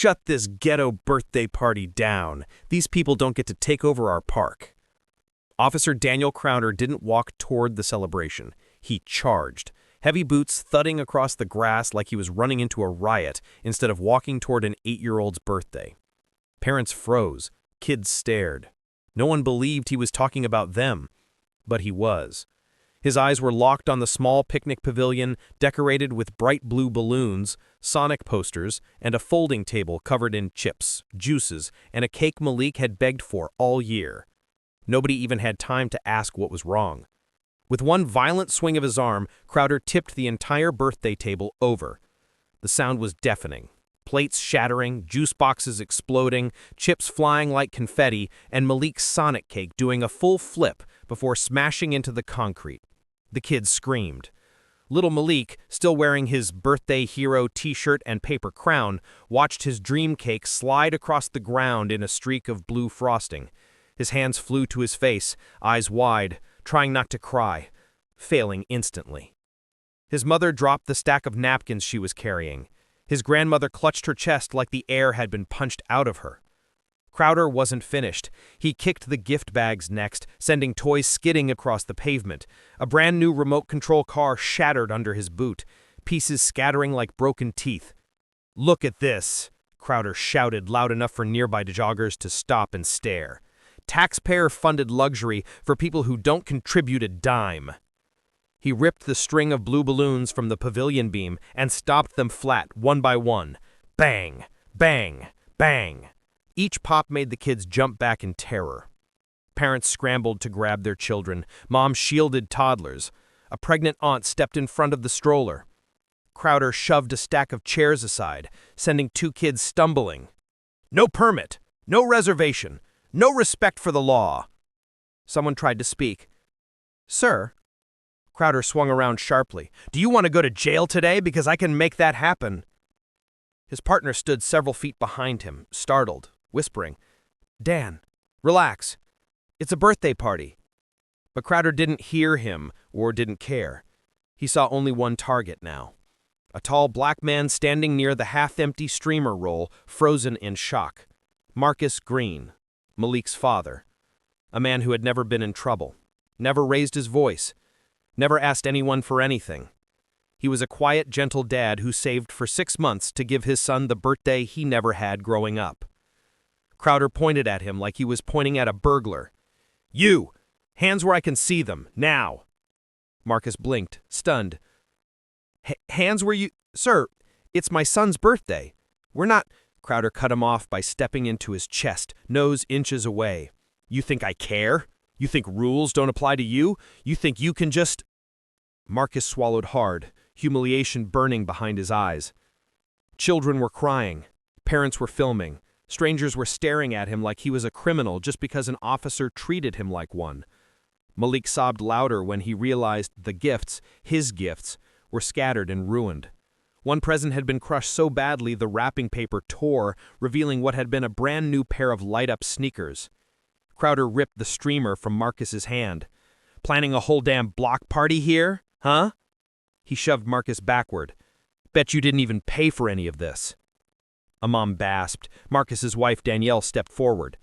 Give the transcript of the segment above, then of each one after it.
Shut this ghetto birthday party down. These people don't get to take over our park. Officer Daniel Crowder didn't walk toward the celebration. He charged, heavy boots thudding across the grass like he was running into a riot instead of walking toward an 8-year-old's birthday. Parents froze. Kids stared. No one believed he was talking about them, but he was. His eyes were locked on the small picnic pavilion decorated with bright blue balloons, Sonic posters, and a folding table covered in chips, juices, and a cake Malik had begged for all year. Nobody even had time to ask what was wrong. With one violent swing of his arm, Crowder tipped the entire birthday table over. The sound was deafening. Plates shattering, juice boxes exploding, chips flying like confetti, and Malik's Sonic cake doing a full flip before smashing into the concrete. The kids screamed. Little Malik, still wearing his birthday hero t-shirt and paper crown, watched his dream cake slide across the ground in a streak of blue frosting. His hands flew to his face, eyes wide, trying not to cry, failing instantly. His mother dropped the stack of napkins she was carrying. His grandmother clutched her chest like the air had been punched out of her. Crowder wasn't finished. He kicked the gift bags next, sending toys skidding across the pavement. A brand new remote control car shattered under his boot, pieces scattering like broken teeth. "Look at this," Crowder shouted loud enough for nearby joggers to stop and stare. "Taxpayer-funded luxury for people who don't contribute a dime." He ripped the string of blue balloons from the pavilion beam and stopped them flat, one by one. Bang! Bang! Bang! Each pop made the kids jump back in terror. Parents scrambled to grab their children. Moms shielded toddlers. A pregnant aunt stepped in front of the stroller. Crowder shoved a stack of chairs aside, sending 2 kids stumbling. "No permit! No reservation! No respect for the law!" Someone tried to speak. "Sir?" Crowder swung around sharply. "Do you want to go to jail today? Because I can make that happen." His partner stood several feet behind him, startled, whispering, "Dan, relax. It's a birthday party." But Crowder didn't hear him or didn't care. He saw only one target now. A tall black man standing near the half-empty streamer roll, frozen in shock. Marcus Green, Malik's father. A man who had never been in trouble, never raised his voice, never asked anyone for anything. He was a quiet, gentle dad who saved for 6 months to give his son the birthday he never had growing up. Crowder pointed at him like he was pointing at a burglar. "You! Hands where I can see them, now!" Marcus blinked, stunned. "Hands where you— Sir, it's my son's birthday. We're not—" Crowder cut him off by stepping into his chest, nose inches away. "You think I care? You think rules don't apply to you? You think you can just—" Marcus swallowed hard, humiliation burning behind his eyes. Children were crying. Parents were filming. Strangers were staring at him like he was a criminal just because an officer treated him like one. Malik sobbed louder when he realized the gifts, his gifts, were scattered and ruined. One present had been crushed so badly the wrapping paper tore, revealing what had been a brand new pair of light-up sneakers. Crowder ripped the streamer from Marcus's hand. "Planning a whole damn block party here, huh?" He shoved Marcus backward. "Bet you didn't even pay for any of this." A mom gasped. Marcus's wife Danielle stepped forward.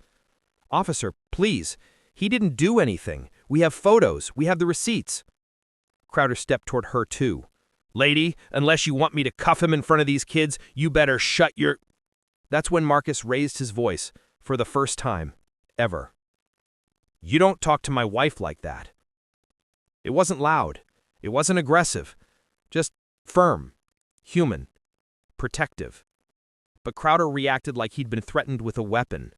"Officer, please. He didn't do anything. We have photos. We have the receipts." Crowder stepped toward her too. "Lady, unless you want me to cuff him in front of these kids, you better shut your—" That's when Marcus raised his voice, for the first time, ever. "You don't talk to my wife like that." It wasn't loud. It wasn't aggressive. Just firm, human, protective. But Crowder reacted like he'd been threatened with a weapon.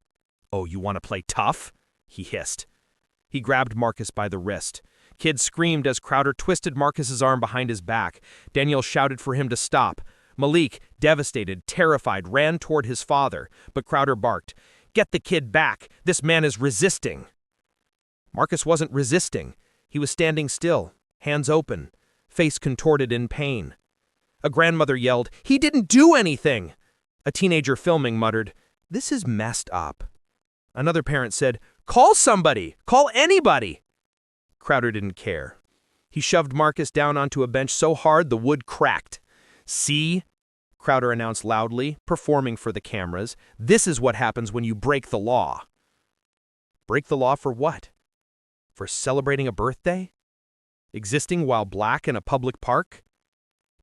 "Oh, you want to play tough?" he hissed. He grabbed Marcus by the wrist. Kids screamed as Crowder twisted Marcus's arm behind his back. Daniel shouted for him to stop. Malik, devastated, terrified, ran toward his father, but Crowder barked, "Get the kid back! This man is resisting!" Marcus wasn't resisting. He was standing still, hands open, face contorted in pain. A grandmother yelled, "He didn't do anything!" A teenager filming muttered, "This is messed up." Another parent said, "Call somebody! Call anybody!" Crowder didn't care. He shoved Marcus down onto a bench so hard the wood cracked. "See?" Crowder announced loudly, performing for the cameras. "This is what happens when you break the law." Break the law for what? For celebrating a birthday? Existing while black in a public park?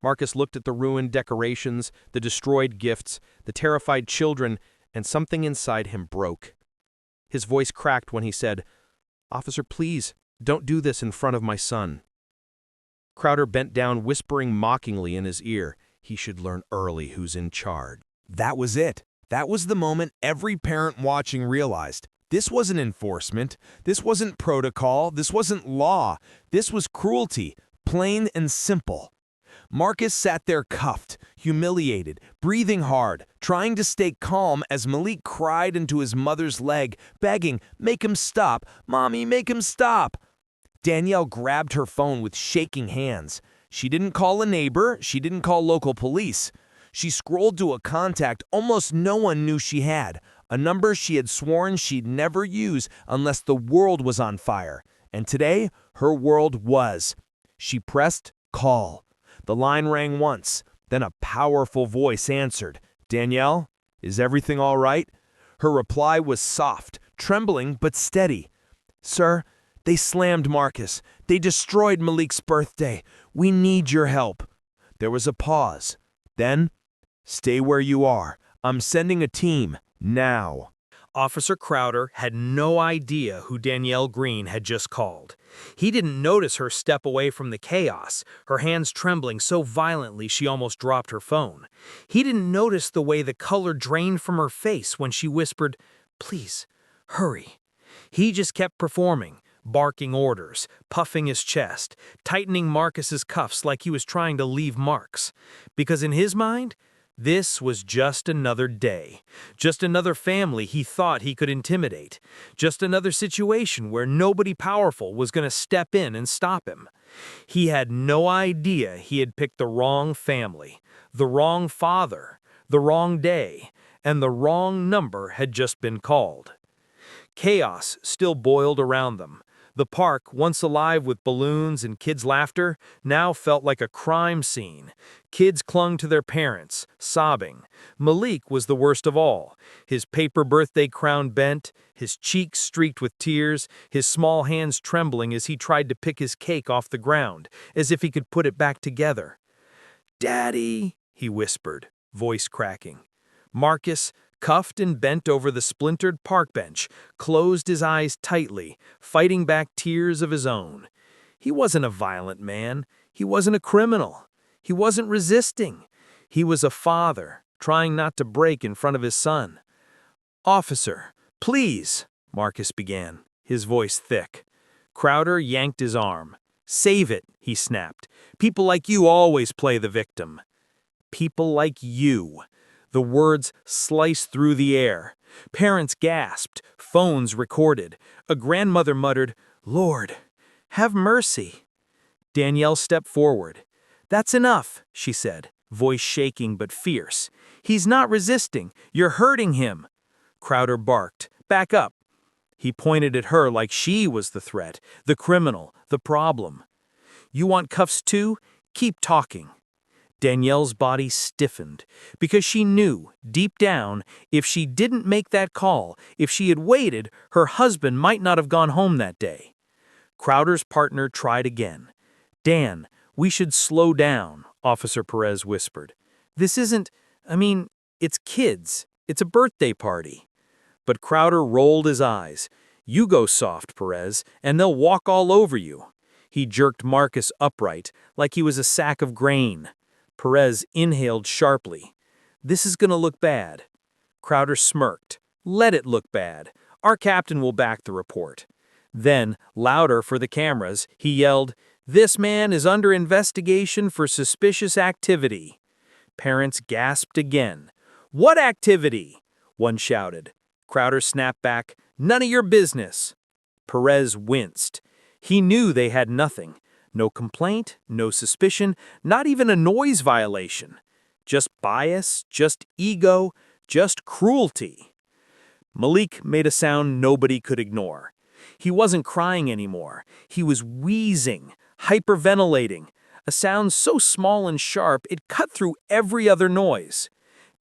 Marcus looked at the ruined decorations, the destroyed gifts, the terrified children, and something inside him broke. His voice cracked when he said, "Officer, please, don't do this in front of my son." Crowder bent down, whispering mockingly in his ear, "He should learn early who's in charge." That was it. That was the moment every parent watching realized. This wasn't enforcement. This wasn't protocol. This wasn't law. This was cruelty, plain and simple. Marcus sat there cuffed, humiliated, breathing hard, trying to stay calm as Malik cried into his mother's leg, begging, "Make him stop. Mommy, make him stop." Danielle grabbed her phone with shaking hands. She didn't call a neighbor. She didn't call local police. She scrolled to a contact almost no one knew she had, a number she had sworn she'd never use unless the world was on fire. And today, her world was. She pressed call. The line rang once. Then a powerful voice answered. "Danielle, is everything all right?" Her reply was soft, trembling but steady. "Sir, they slammed Marcus. They destroyed Malik's birthday. We need your help." There was a pause. Then, "Stay where you are. I'm sending a team, now." Officer Crowder had no idea who Danielle Green had just called. He didn't notice her step away from the chaos, her hands trembling so violently she almost dropped her phone. He didn't notice the way the color drained from her face when she whispered, "Please, hurry." He just kept performing, barking orders, puffing his chest, tightening Marcus's cuffs like he was trying to leave marks. Because in his mind, this was just another day, just another family he thought he could intimidate, just another situation where nobody powerful was going to step in and stop him. He had no idea he had picked the wrong family, the wrong father, the wrong day, and the wrong number had just been called. Chaos still boiled around them. The park, once alive with balloons and kids' laughter, now felt like a crime scene. Kids clung to their parents, sobbing. Malik was the worst of all. His paper birthday crown bent, his cheeks streaked with tears, his small hands trembling as he tried to pick his cake off the ground, as if he could put it back together. "Daddy," he whispered, voice cracking. Marcus, cuffed and bent over the splintered park bench, closed his eyes tightly, fighting back tears of his own. He wasn't a violent man. He wasn't a criminal. He wasn't resisting. He was a father, trying not to break in front of his son. "Officer, please," Marcus began, his voice thick. Crowder yanked his arm. "Save it," he snapped. "People like you always play the victim." "People like you." The words sliced through the air. Parents gasped, phones recorded. A grandmother muttered, "Lord, have mercy." Danielle stepped forward. "That's enough," she said, voice shaking but fierce. "He's not resisting. You're hurting him." Crowder barked, "Back up." He pointed at her like she was the threat, the criminal, the problem. "You want cuffs too? Keep talking." Danielle's body stiffened, because she knew, deep down, if she didn't make that call, if she had waited, her husband might not have gone home that day. Crowder's partner tried again. "Dan, we should slow down," Officer Perez whispered. "This isn't, it's kids. It's a birthday party." But Crowder rolled his eyes. "You go soft, Perez, and they'll walk all over you." He jerked Marcus upright, like he was a sack of grain. Perez inhaled sharply. "This is going to look bad." Crowder smirked. "Let it look bad. Our captain will back the report." Then, louder for the cameras, he yelled, "This man is under investigation for suspicious activity." Parents gasped again. "What activity?" one shouted. Crowder snapped back, "None of your business." Perez winced. He knew they had nothing. No complaint, no suspicion, not even a noise violation. Just bias, just ego, just cruelty. Malik made a sound nobody could ignore. He wasn't crying anymore. He was wheezing, hyperventilating, a sound so small and sharp it cut through every other noise.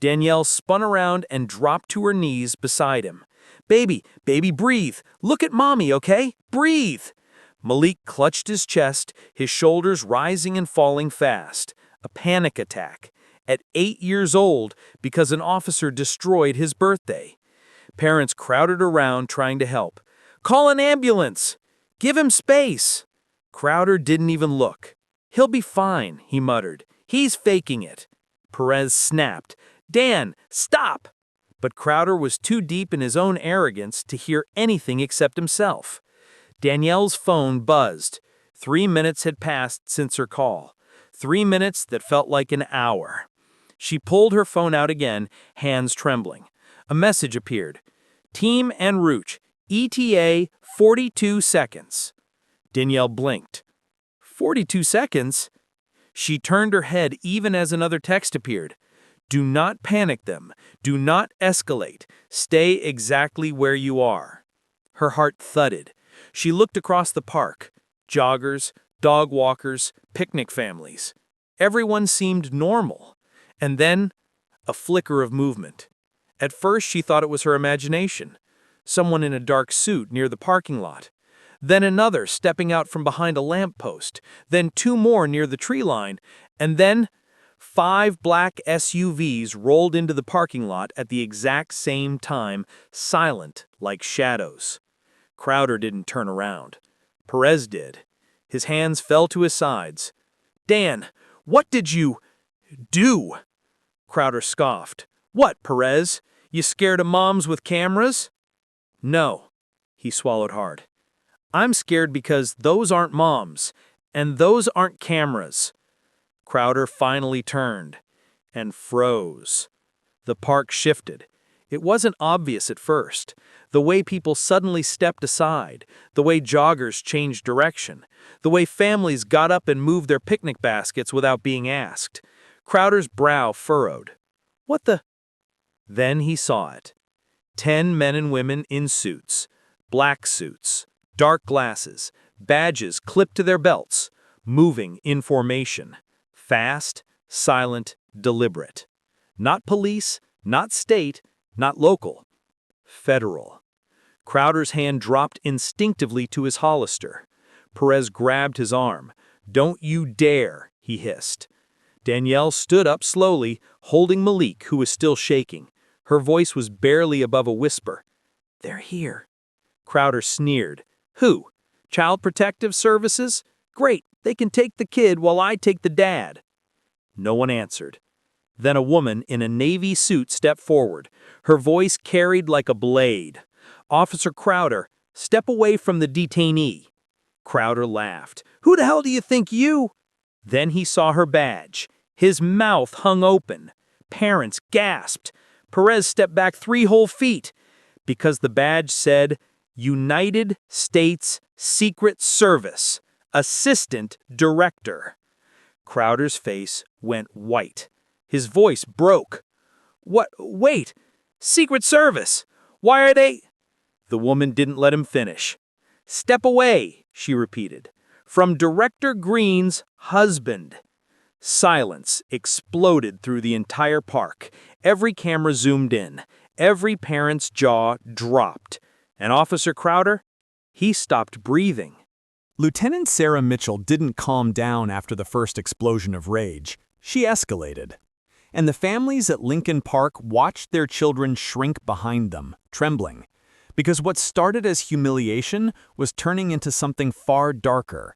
Danielle spun around and dropped to her knees beside him. "Baby, baby, breathe. Look at mommy, okay? Breathe." Malik clutched his chest, his shoulders rising and falling fast. A panic attack. At 8 years old, because an officer destroyed his birthday. Parents crowded around trying to help. "Call an ambulance! Give him space!" Crowder didn't even look. "He'll be fine," he muttered. "He's faking it." Perez snapped. "Dan, stop!" But Crowder was too deep in his own arrogance to hear anything except himself. Danielle's phone buzzed. 3 minutes had passed since her call. 3 minutes that felt like an hour. She pulled her phone out again, hands trembling. A message appeared. "Team en route. ETA 42 seconds." Danielle blinked. 42 seconds? She turned her head even as another text appeared. "Do not panic them. Do not escalate. Stay exactly where you are." Her heart thudded. She looked across the park. Joggers, dog walkers, picnic families. Everyone seemed normal. And then, a flicker of movement. At first she thought it was her imagination. Someone in a dark suit near the parking lot. Then another stepping out from behind a lamppost. Then 2 more near the tree line. And then 5 black SUVs rolled into the parking lot at the exact same time, silent like shadows. Crowder didn't turn around. Perez did. His hands fell to his sides. "Dan, what did you do?" Crowder scoffed. "What, Perez? You scared of moms with cameras?" "No." He swallowed hard. "I'm scared because those aren't moms, and those aren't cameras." Crowder finally turned and froze. The park shifted. It wasn't obvious at first. The way people suddenly stepped aside, the way joggers changed direction, the way families got up and moved their picnic baskets without being asked. Crowder's brow furrowed. "What the?" Then he saw it. 10 men and women in suits, black suits, dark glasses, badges clipped to their belts, moving in formation. Fast, silent, deliberate. Not police, not state, not local. Federal. Crowder's hand dropped instinctively to his Hollister. Perez grabbed his arm. "Don't you dare," he hissed. Danielle stood up slowly, holding Malik, who was still shaking. Her voice was barely above a whisper. "They're here." Crowder sneered. "Who? Child Protective Services? Great, they can take the kid while I take the dad." No one answered. Then a woman in a navy suit stepped forward. Her voice carried like a blade. "Officer Crowder, step away from the detainee." Crowder laughed. "Who the hell do you think you—" Then he saw her badge. His mouth hung open. Parents gasped. Perez stepped back 3 whole feet because the badge said, "United States Secret Service, Assistant Director." Crowder's face went white. His voice broke. "What? Wait! Secret Service! Why are they—" The woman didn't let him finish. "Step away," she repeated. "From Director Green's husband." Silence exploded through the entire park. Every camera zoomed in. Every parent's jaw dropped. And Officer Crowder? He stopped breathing. Lieutenant Sarah Mitchell didn't calm down after the first explosion of rage. She escalated. And the families at Lincoln Park watched their children shrink behind them, trembling. Because what started as humiliation was turning into something far darker.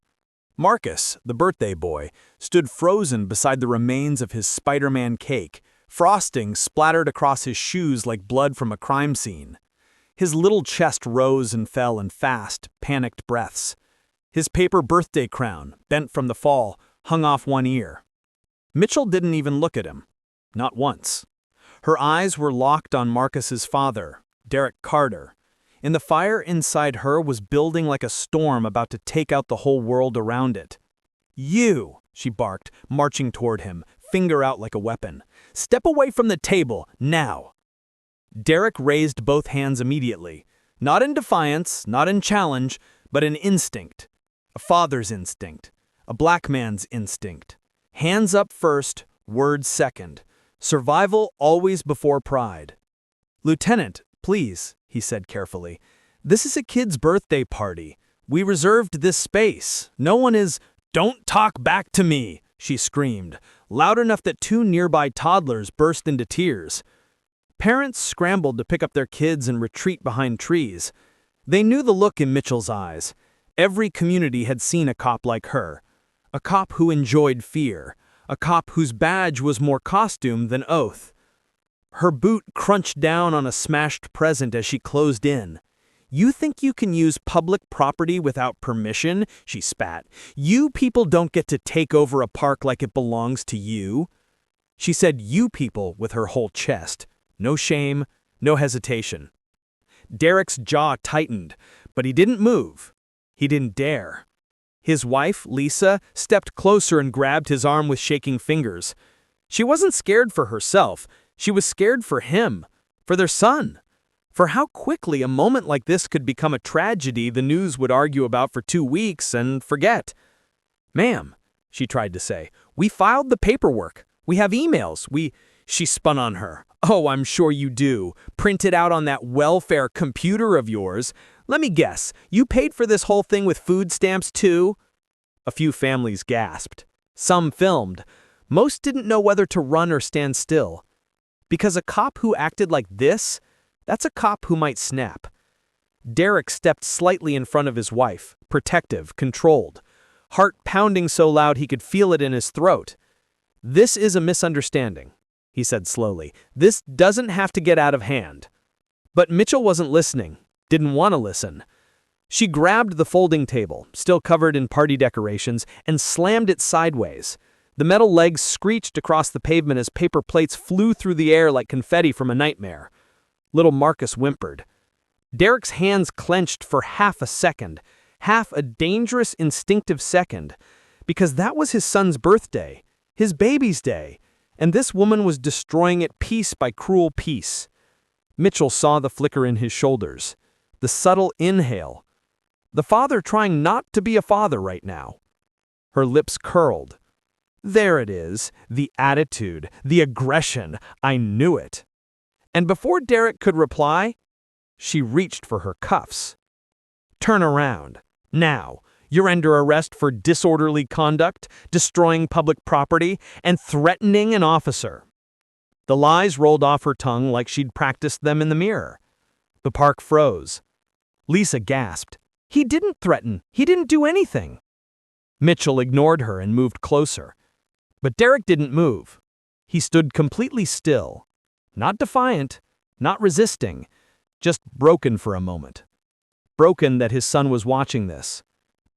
Marcus, the birthday boy, stood frozen beside the remains of his Spider-Man cake, frosting splattered across his shoes like blood from a crime scene. His little chest rose and fell in fast, panicked breaths. His paper birthday crown, bent from the fall, hung off one ear. Mitchell didn't even look at him. Not once. Her eyes were locked on Marcus's father, Derek Carter. And the fire inside her was building like a storm about to take out the whole world around it. "You," she barked, marching toward him, finger out like a weapon. "Step away from the table, now." Derek raised both hands immediately, not in defiance, not in challenge, but in instinct. A father's instinct. A black man's instinct. Hands up first, words second. Survival always before pride. "Lieutenant, please," he said carefully. "This is a kid's birthday party. We reserved this space. No one is—" "Don't talk back to me!" she screamed, loud enough that 2 nearby toddlers burst into tears. Parents scrambled to pick up their kids and retreat behind trees. They knew the look in Mitchell's eyes. Every community had seen a cop like her. A cop who enjoyed fear. A cop whose badge was more costume than oath. Her boot crunched down on a smashed present as she closed in. "You think you can use public property without permission?" she spat. "You people don't get to take over a park like it belongs to you." She said "you people" with her whole chest. No shame, no hesitation. Derek's jaw tightened, but he didn't move. He didn't dare. His wife, Lisa, stepped closer and grabbed his arm with shaking fingers. She wasn't scared for herself. She was scared for him, for their son, for how quickly a moment like this could become a tragedy the news would argue about for 2 weeks and forget. "Ma'am," she tried to say, "we filed the paperwork. We have emails. She spun on her. "Oh, I'm sure you do. Print it out on that welfare computer of yours. Let me guess, you paid for this whole thing with food stamps too?" A few families gasped. Some filmed. Most didn't know whether to run or stand still. Because a cop who acted like this, that's a cop who might snap. Derek stepped slightly in front of his wife, protective, controlled, heart pounding so loud he could feel it in his throat. "This is a misunderstanding," he said slowly. "This doesn't have to get out of hand." But Mitchell wasn't listening, didn't want to listen. She grabbed the folding table, still covered in party decorations, and slammed it sideways. The metal legs screeched across the pavement as paper plates flew through the air like confetti from a nightmare. Little Marcus whimpered. Derek's hands clenched for half a second, half a dangerous, instinctive second, because that was his son's birthday, his baby's day, and this woman was destroying it piece by cruel piece. Mitchell saw the flicker in his shoulders, the subtle inhale. The father trying not to be a father right now. Her lips curled. There it is, the attitude, the aggression. I knew it. And before Derek could reply, she reached for her cuffs. "Turn around. Now. You're under arrest for disorderly conduct, destroying public property, and threatening an officer." The lies rolled off her tongue like she'd practiced them in the mirror. The park froze. Lisa gasped. "He didn't threaten. He didn't do anything." Mitchell ignored her and moved closer. But Derek didn't move. He stood completely still. Not defiant, not resisting, just broken for a moment. Broken that his son was watching this.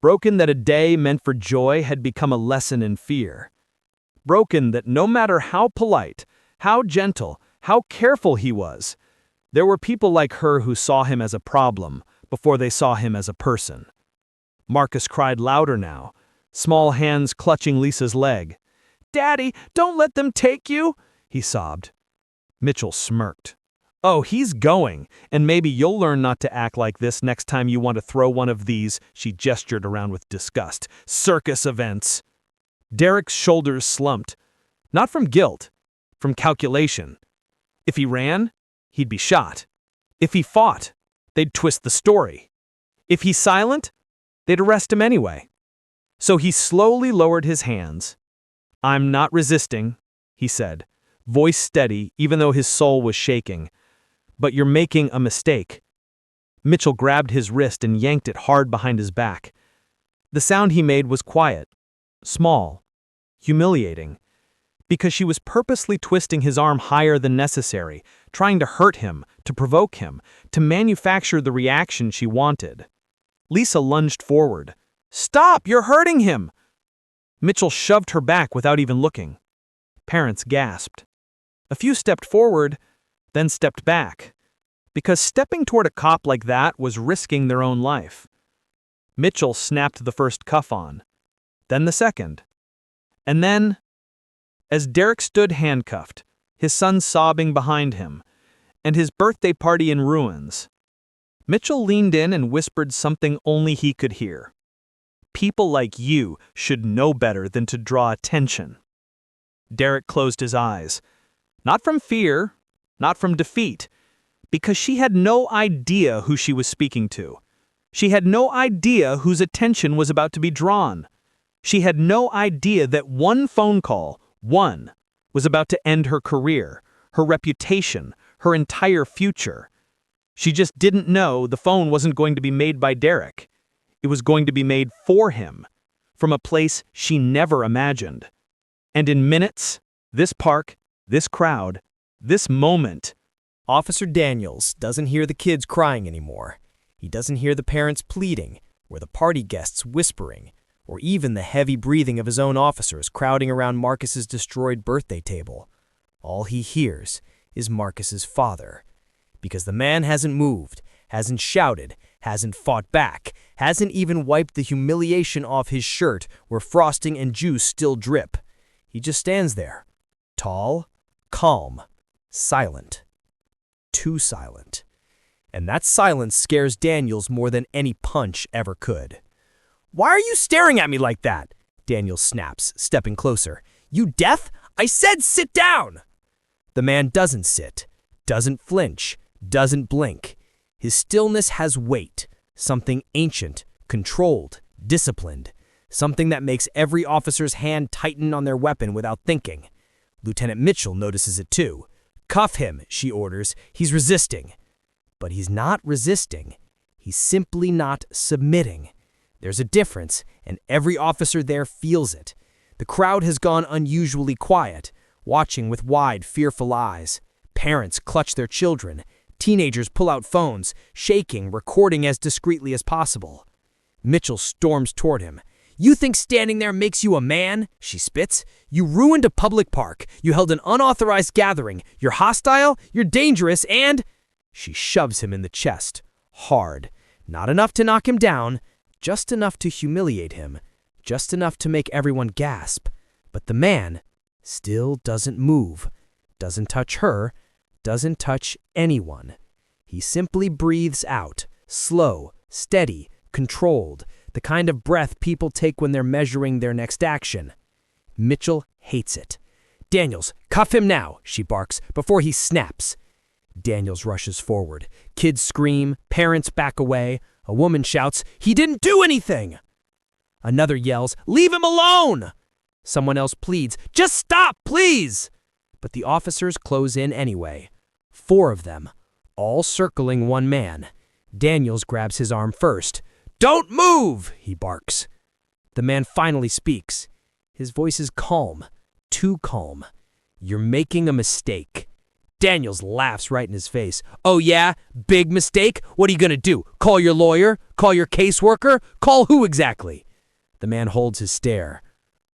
Broken that a day meant for joy had become a lesson in fear. Broken that no matter how polite, how gentle, how careful he was, there were people like her who saw him as a problem before they saw him as a person. Marcus cried louder now, small hands clutching Lisa's leg. "Daddy, don't let them take you," he sobbed. Mitchell smirked. "Oh, he's going, and maybe you'll learn not to act like this next time you want to throw one of these," she gestured around with disgust. "Circus events." Derek's shoulders slumped. Not from guilt, from calculation. If he ran, he'd be shot. If he fought, they'd twist the story. If he's silent, they'd arrest him anyway. So he slowly lowered his hands. "I'm not resisting," he said, voice steady even though his soul was shaking. "But you're making a mistake." Mitchell grabbed his wrist and yanked it hard behind his back. The sound he made was quiet, small, humiliating, because she was purposely twisting his arm higher than necessary, trying to hurt him, to provoke him, to manufacture the reaction she wanted. Lisa lunged forward. "Stop! You're hurting him!" Mitchell shoved her back without even looking. Parents gasped. A few stepped forward, then stepped back, because stepping toward a cop like that was risking their own life. Mitchell snapped the first cuff on, then the second. And then, as Derek stood handcuffed, his son sobbing behind him, and his birthday party in ruins, Mitchell leaned in and whispered something only he could hear. People like you should know better than to draw attention." Derek closed his eyes. Not from fear, not from defeat, because she had no idea who she was speaking to. She had no idea whose attention was about to be drawn. She had no idea that one phone call, one, was about to end her career, her reputation, her entire future. She just didn't know the phone wasn't going to be made by Derek. It was going to be made for him, from a place she never imagined. And in minutes, this park, this crowd, this moment. Officer Daniels doesn't hear the kids crying anymore. He doesn't hear the parents pleading, or the party guests whispering, or even the heavy breathing of his own officers crowding around Marcus's destroyed birthday table. All he hears is Marcus's father. Because the man hasn't moved, hasn't shouted, hasn't fought back, hasn't even wiped the humiliation off his shirt where frosting and juice still drip. He just stands there, tall, calm, silent. Too silent. And that silence scares Daniels more than any punch ever could. "Why are you staring at me like that?" Daniels snaps, stepping closer. "You deaf? I said sit down!" The man doesn't sit, doesn't flinch, doesn't blink. His stillness has weight, something ancient, controlled, disciplined, something that makes every officer's hand tighten on their weapon without thinking. Lieutenant Mitchell notices it too. "Cuff him," she orders. "He's resisting." But he's not resisting. He's simply not submitting. There's a difference, and every officer there feels it. The crowd has gone unusually quiet, watching with wide, fearful eyes. Parents clutch their children. Teenagers pull out phones, shaking, recording as discreetly as possible. Mitchell storms toward him. "You think standing there makes you a man?" she spits. "You ruined a public park. You held an unauthorized gathering. You're hostile, you're dangerous, and—" She shoves him in the chest, hard. Not enough to knock him down, just enough to humiliate him, just enough to make everyone gasp. But the man still doesn't move, doesn't touch her, doesn't touch anyone. He simply breathes out, slow, steady, controlled, the kind of breath people take when they're measuring their next action. Mitchell hates it. "Daniels, cuff him now," she barks, "before he snaps." Daniels rushes forward. Kids scream, parents back away. A woman shouts, "He didn't do anything!" Another yells, "Leave him alone!" Someone else pleads, "Just stop, please!" But the officers close in anyway. 4 of them, all circling one man. Daniels grabs his arm first. "Don't move!" he barks. The man finally speaks. His voice is calm, too calm. "You're making a mistake." Daniels laughs right in his face. "Oh yeah? Big mistake? What are you gonna do? Call your lawyer? Call your caseworker? Call who exactly?" The man holds his stare.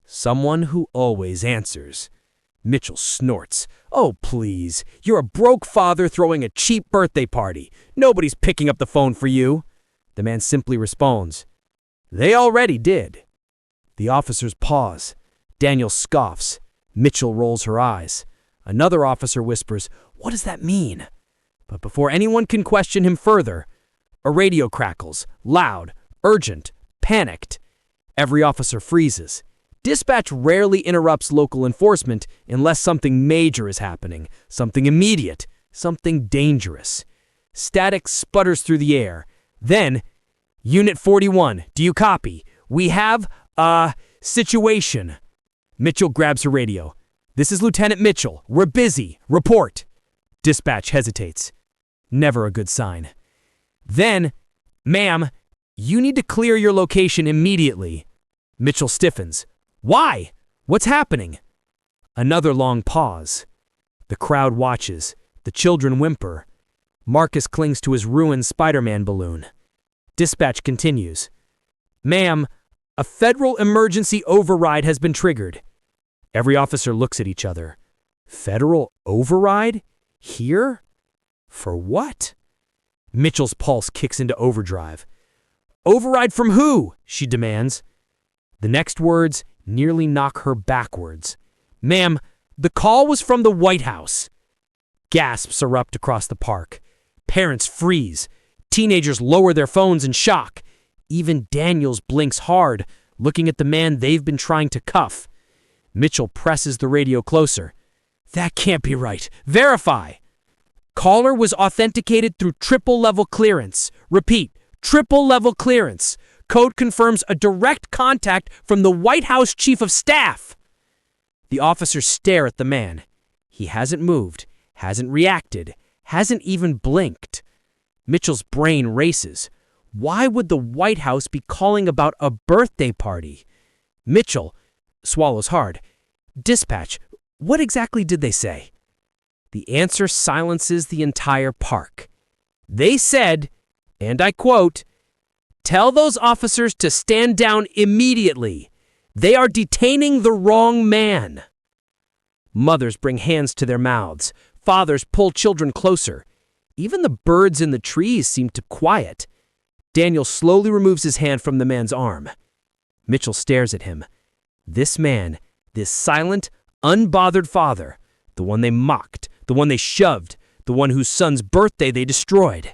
"Someone who always answers." Mitchell snorts. "Oh, please. You're a broke father throwing a cheap birthday party. Nobody's picking up the phone for you." The man simply responds, "They already did." The officers pause. Daniel scoffs. Mitchell rolls her eyes. Another officer whispers, "What does that mean?" But before anyone can question him further, a radio crackles, loud, urgent, panicked. Every officer freezes. Dispatch rarely interrupts local enforcement unless something major is happening, something immediate, something dangerous. Static sputters through the air. Then, "Unit 41, do you copy? We have a situation." Mitchell grabs her radio. "This is Lieutenant Mitchell. We're busy. Report." Dispatch hesitates. Never a good sign. Then, "Ma'am, you need to clear your location immediately." Mitchell stiffens. "Why? What's happening?" Another long pause. The crowd watches. The children whimper. Marcus clings to his ruined Spider-Man balloon. Dispatch continues. "Ma'am, a federal emergency override has been triggered." Every officer looks at each other. Federal override? Here? For what? Mitchell's pulse kicks into overdrive. "Override from who?" she demands. The next words nearly knock her backwards. "Ma'am, the call was from the White House." Gasps erupt across the park. Parents freeze. Teenagers lower their phones in shock. Even Daniels blinks hard, looking at the man they've been trying to cuff. Mitchell presses the radio closer. That can't be right. Verify. Caller was authenticated through triple-level clearance. Repeat, triple-level clearance. Code confirms a direct contact from the White House Chief of Staff. The officers stare at the man. He hasn't moved, hasn't reacted, hasn't even blinked. Mitchell's brain races. Why would the White House be calling about a birthday party? Mitchell swallows hard. Dispatch, what exactly did they say? The answer silences the entire park. They said, and I quote, "Tell those officers to stand down immediately. They are detaining the wrong man." Mothers bring hands to their mouths. Fathers pull children closer. Even the birds in the trees seem to quiet. Daniel slowly removes his hand from the man's arm. Mitchell stares at him. This man, this silent, unbothered father, the one they mocked, the one they shoved, the one whose son's birthday they destroyed.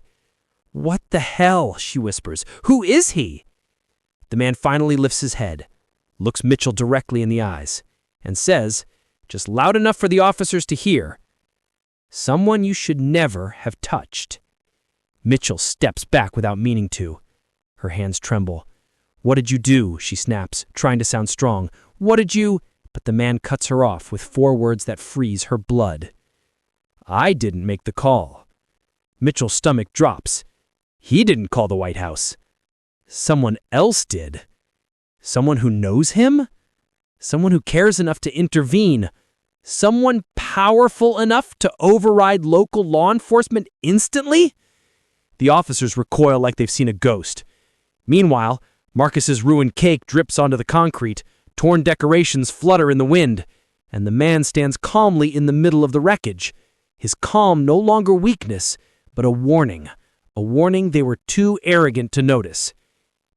"What the hell?" she whispers. "Who is he?" The man finally lifts his head, looks Mitchell directly in the eyes, and says, just loud enough for the officers to hear, "Someone you should never have touched." Mitchell steps back without meaning to. Her hands tremble. "What did you do?" she snaps, trying to sound strong. "What did you—" But the man cuts her off with 4 words that freeze her blood. "I didn't make the call." Mitchell's stomach drops. He didn't call the White House. Someone else did. Someone who knows him? Someone who cares enough to intervene. Someone powerful enough to override local law enforcement instantly? The officers recoil like they've seen a ghost. Meanwhile, Marcus's ruined cake drips onto the concrete, torn decorations flutter in the wind, and the man stands calmly in the middle of the wreckage. His calm no longer weakness, but a warning they were too arrogant to notice.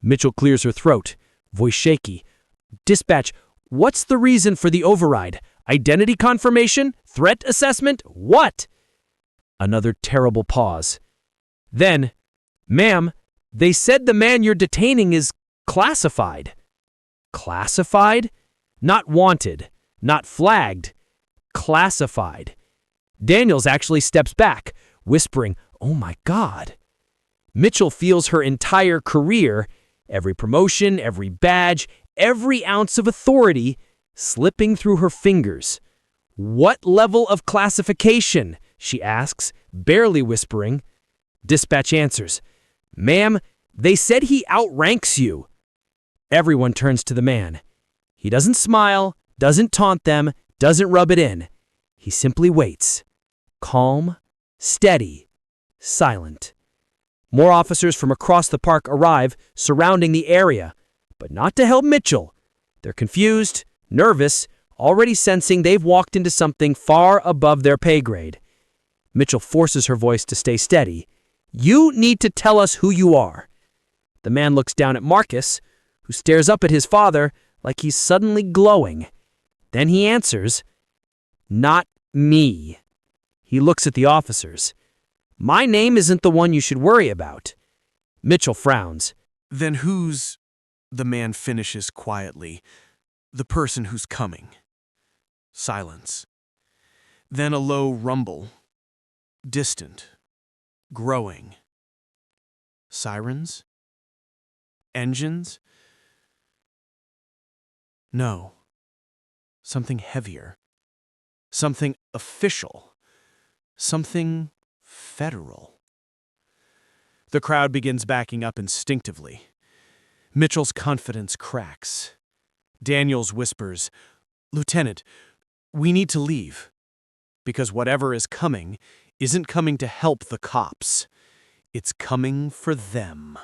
Mitchell clears her throat, voice shaky. "Dispatch, what's the reason for the override? Identity confirmation? Threat assessment? What?" Another terrible pause. Then, "Ma'am, they said the man you're detaining is classified." Classified? Not wanted, not flagged. Classified. Daniels actually steps back, whispering, "Oh my God." Mitchell feels her entire career, every promotion, every badge, every ounce of authority, slipping through her fingers. "What level of classification?" she asks, barely whispering. Dispatch answers, "Ma'am, they said he outranks you." Everyone turns to the man. He doesn't smile, doesn't taunt them, doesn't rub it in. He simply waits. Calm, steady, silent. More officers from across the park arrive, surrounding the area, but not to help Mitchell. They're confused, nervous, already sensing they've walked into something far above their pay grade. Mitchell forces her voice to stay steady. "You need to tell us who you are." The man looks down at Marcus, who stares up at his father like he's suddenly glowing. Then he answers, "Not me." He looks at the officers. "My name isn't the one you should worry about." Mitchell frowns. Then who's, the man finishes quietly, the person who's coming? Silence. Then a low rumble. Distant. Growing. Sirens? Engines? No. Something heavier. Something official. Something federal. The crowd begins backing up instinctively. Mitchell's confidence cracks. Daniels whispers, "Lieutenant, we need to leave. Because whatever is coming isn't coming to help the cops. It's coming for them."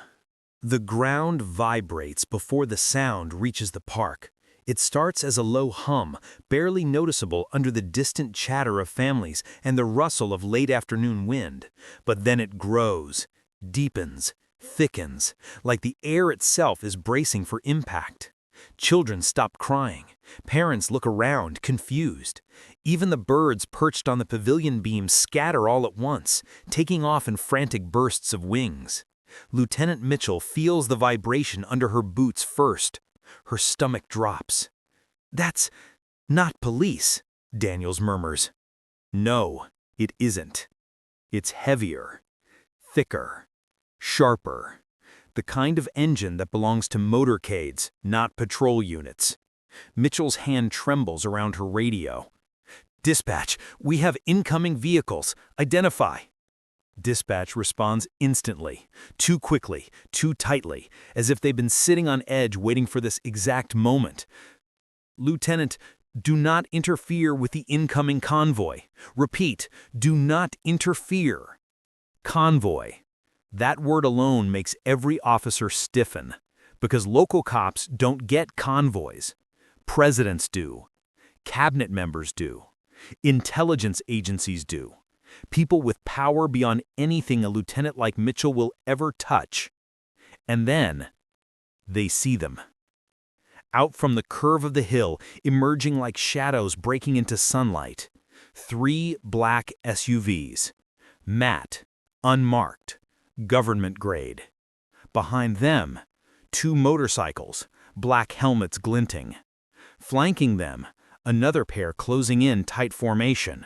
The ground vibrates before the sound reaches the park. It starts as a low hum, barely noticeable under the distant chatter of families and the rustle of late afternoon wind. But then it grows, deepens, thickens, like the air itself is bracing for impact. Children stop crying. Parents look around, confused. Even the birds perched on the pavilion beams scatter all at once, taking off in frantic bursts of wings. Lieutenant Mitchell feels the vibration under her boots first. Her stomach drops. "That's not police," Daniels murmurs. "No, it isn't. It's heavier, thicker, sharper. The kind of engine that belongs to motorcades, not patrol units." Mitchell's hand trembles around her radio. "Dispatch, we have incoming vehicles. Identify." Dispatch responds instantly, too quickly, too tightly, as if they've been sitting on edge waiting for this exact moment. "Lieutenant, do not interfere with the incoming convoy. Repeat, do not interfere." Convoy. That word alone makes every officer stiffen, because local cops don't get convoys. Presidents do. Cabinet members do. Intelligence agencies do. People with power beyond anything a lieutenant like Mitchell will ever touch. And then, they see them. Out from the curve of the hill, emerging like shadows breaking into sunlight, 3 black SUVs. Matte, unmarked, government grade. Behind them, 2 motorcycles, black helmets glinting. Flanking them, another pair closing in tight formation.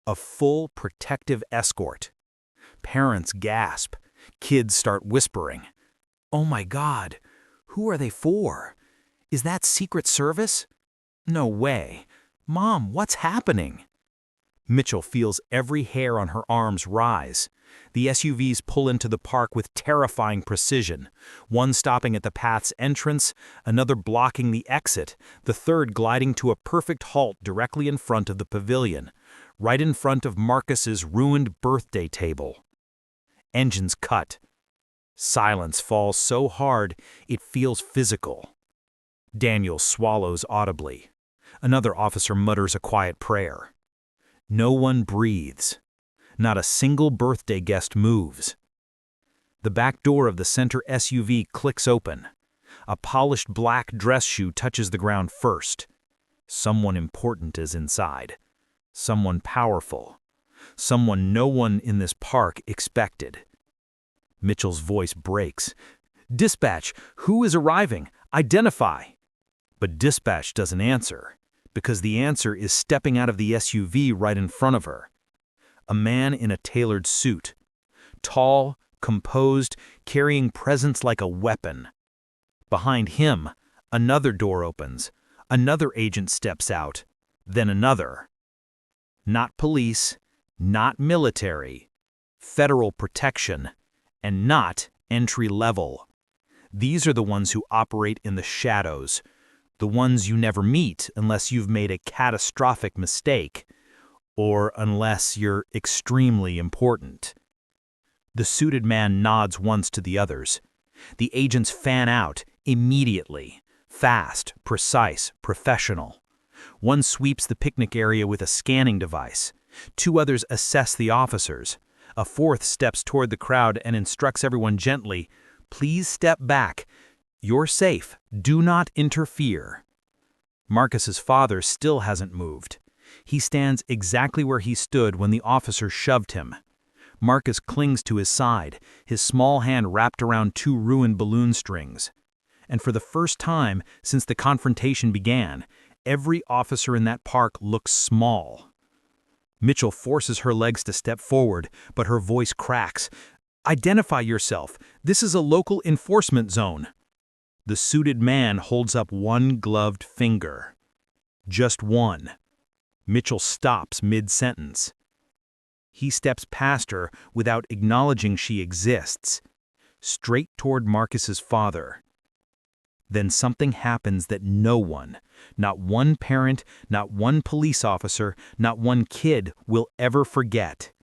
A full protective escort. Parents gasp. Kids start whispering. "Oh my God, who are they for? Is that Secret Service? No way. Mom, what's happening?" Mitchell feels every hair on her arms rise. The SUVs pull into the park with terrifying precision, one stopping at the path's entrance, another blocking the exit, the third gliding to a perfect halt directly in front of the pavilion, right in front of Marcus's ruined birthday table. Engines cut. Silence falls so hard it feels physical. Daniel swallows audibly. Another officer mutters a quiet prayer. No one breathes. Not a single birthday guest moves. The back door of the center SUV clicks open. A polished black dress shoe touches the ground first. Someone important is inside. Someone powerful. Someone no one in this park expected. Mitchell's voice breaks. "Dispatch, who is arriving? Identify." But dispatch doesn't answer, because the answer is stepping out of the SUV right in front of her. A man in a tailored suit. Tall, composed, carrying presence like a weapon. Behind him, another door opens. Another agent steps out. Then another. Not police, not military. Federal protection. And not entry level. These are the ones who operate in the shadows. The ones you never meet unless you've made a catastrophic mistake. Or unless you're extremely important. The suited man nods once to the others. The agents fan out immediately. Fast, precise, professional. One sweeps the picnic area with a scanning device. 2 others assess the officers. A 4th steps toward the crowd and instructs everyone gently, "Please step back. You're safe. Do not interfere." Marcus's father still hasn't moved. He stands exactly where he stood when the officer shoved him. Marcus clings to his side, his small hand wrapped around 2 ruined balloon strings. And for the first time since the confrontation began, every officer in that park looks small. Mitchell forces her legs to step forward, but her voice cracks. "Identify yourself. This is a local enforcement zone." The suited man holds up one gloved finger. Just one. Mitchell stops mid-sentence. He steps past her without acknowledging she exists, straight toward Marcus's father. Then something happens that no one, not one parent, not one police officer, not one kid will ever forget.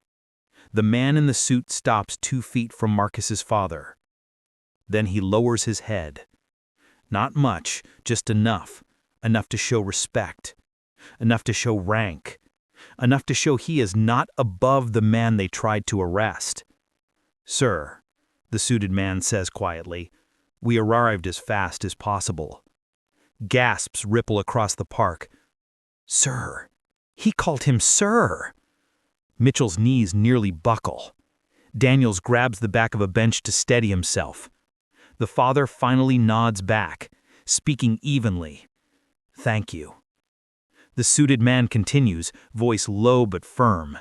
The man in the suit stops 2 feet from Marcus's father. Then he lowers his head. Not much, just enough to show respect. Enough to show rank. Enough to show he is not above the man they tried to arrest. "Sir," the suited man says quietly, "we arrived as fast as possible." Gasps ripple across the park. "Sir." He called him sir. Mitchell's knees nearly buckle. Daniels grabs the back of a bench to steady himself. The father finally nods back, speaking evenly. "Thank you." The suited man continues, voice low but firm.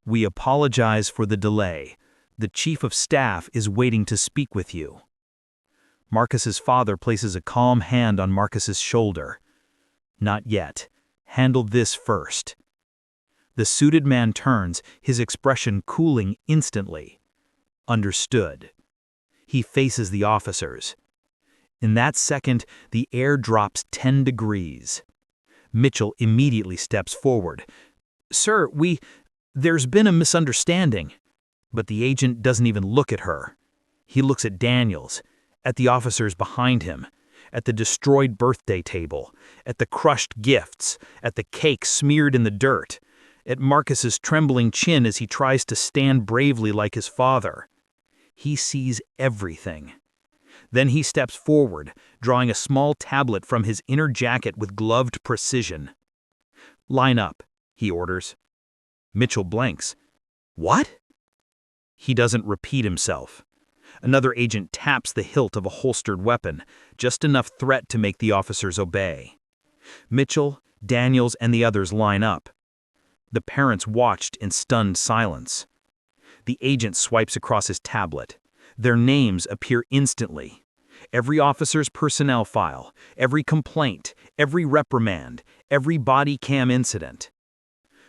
"We apologize for the delay. The chief of staff is waiting to speak with you." Marcus's father places a calm hand on Marcus's shoulder. "Not yet. Handle this first." The suited man turns, his expression cooling instantly. "Understood." He faces the officers. In that second, the air drops 10 degrees. Mitchell immediately steps forward. "Sir, there's been a misunderstanding." But the agent doesn't even look at her. He looks at Daniels, at the officers behind him, at the destroyed birthday table, at the crushed gifts, at the cake smeared in the dirt, at Marcus's trembling chin as he tries to stand bravely like his father. He sees everything. Then he steps forward, drawing a small tablet from his inner jacket with gloved precision. "Line up," he orders. Mitchell blanks. "What?" He doesn't repeat himself. Another agent taps the hilt of a holstered weapon, just enough threat to make the officers obey. Mitchell, Daniels, and the others line up. The parents watched in stunned silence. The agent swipes across his tablet. Their names appear instantly. Every officer's personnel file, every complaint, every reprimand, every body cam incident.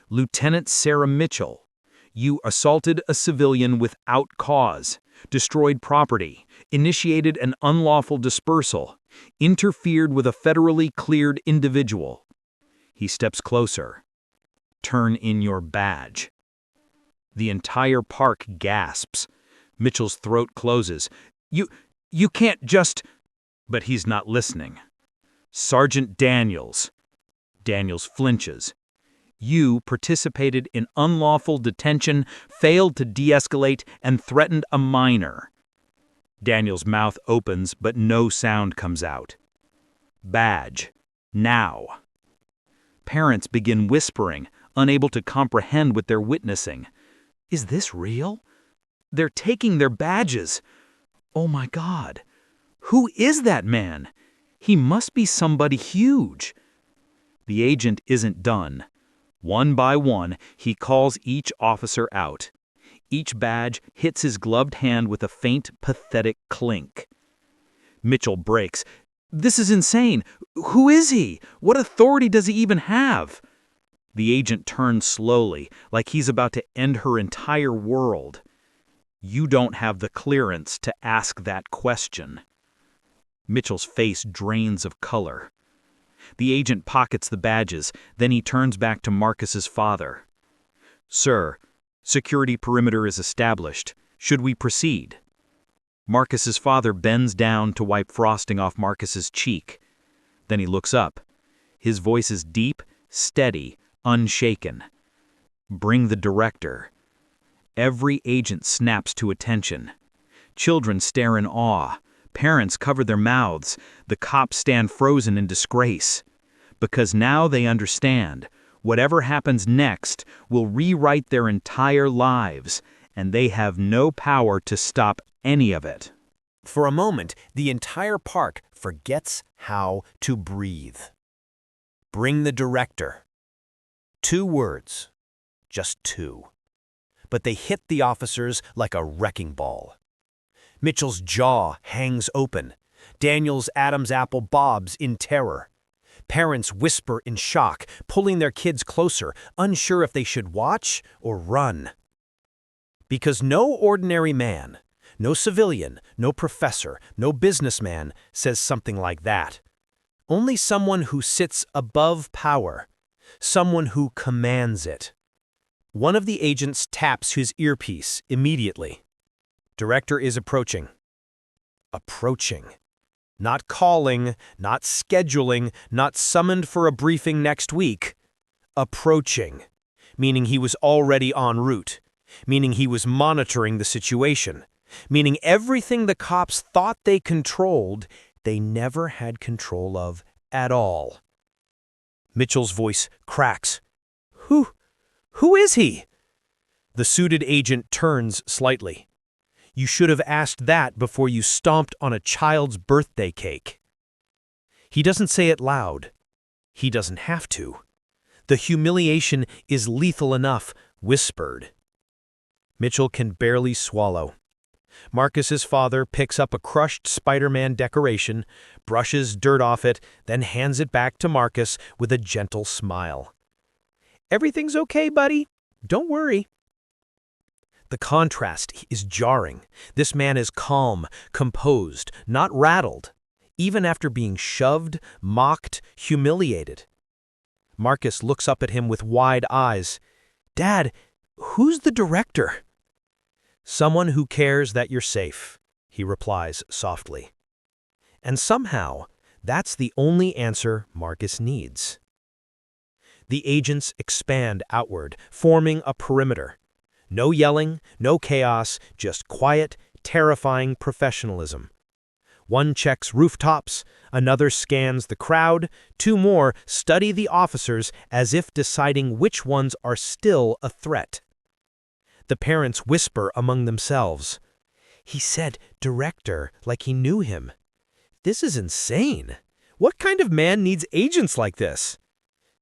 Lieutenant Sarah Mitchell, you assaulted a civilian without cause, destroyed property, initiated an unlawful dispersal, interfered with a federally cleared individual. He steps closer. Turn in your badge. The entire park gasps. Mitchell's throat closes. You can't just... But he's not listening. Sergeant Daniels. Daniels flinches. You participated in unlawful detention, failed to de-escalate, and threatened a minor. Daniels' mouth opens, but no sound comes out. Badge. Now. Parents begin whispering, unable to comprehend what they're witnessing. Is this real? They're taking their badges. Oh my God. Who is that man? He must be somebody huge. The agent isn't done. One by one, he calls each officer out. Each badge hits his gloved hand with a faint, pathetic clink. Mitchell breaks. This is insane. Who is he? What authority does he even have? The agent turns slowly, like he's about to end her entire world. You don't have the clearance to ask that question. Mitchell's face drains of color. The agent pockets the badges, then he turns back to Marcus's father. Sir, security perimeter is established. Should we proceed? Marcus's father bends down to wipe frosting off Marcus's cheek. Then he looks up. His voice is deep, steady, unshaken. Bring the director. Every agent snaps to attention. Children stare in awe. Parents cover their mouths. The cops stand frozen in disgrace. Because now they understand. Whatever happens next will rewrite their entire lives, and they have no power to stop any of it. For a moment, the entire park forgets how to breathe. Bring the director. 2 words. Just 2. But they hit the officers like a wrecking ball. Mitchell's jaw hangs open. Daniel's Adam's apple bobs in terror. Parents whisper in shock, pulling their kids closer, unsure if they should watch or run. Because no ordinary man, no civilian, no professor, no businessman says something like that. Only someone who sits above power, someone who commands it. One of the agents taps his earpiece immediately. Director is approaching. Approaching. Not calling, not scheduling, not summoned for a briefing next week. Approaching, meaning he was already en route, meaning he was monitoring the situation, meaning everything the cops thought they controlled, they never had control of at all. Mitchell's voice cracks. Who is he? The suited agent turns slightly. You should have asked that before you stomped on a child's birthday cake. He doesn't say it loud. He doesn't have to. The humiliation is lethal enough, whispered. Mitchell can barely swallow. Marcus's father picks up a crushed Spider-Man decoration, brushes dirt off it, then hands it back to Marcus with a gentle smile. Everything's okay, buddy. Don't worry. The contrast is jarring. This man is calm, composed, not rattled, even after being shoved, mocked, humiliated. Marcus looks up at him with wide eyes. Dad, who's the director? Someone who cares that you're safe, he replies softly. And somehow, that's the only answer Marcus needs. The agents expand outward, forming a perimeter. No yelling, no chaos, just quiet, terrifying professionalism. One checks rooftops, another scans the crowd, two more study the officers as if deciding which ones are still a threat. The parents whisper among themselves. He said director like he knew him. This is insane. What kind of man needs agents like this?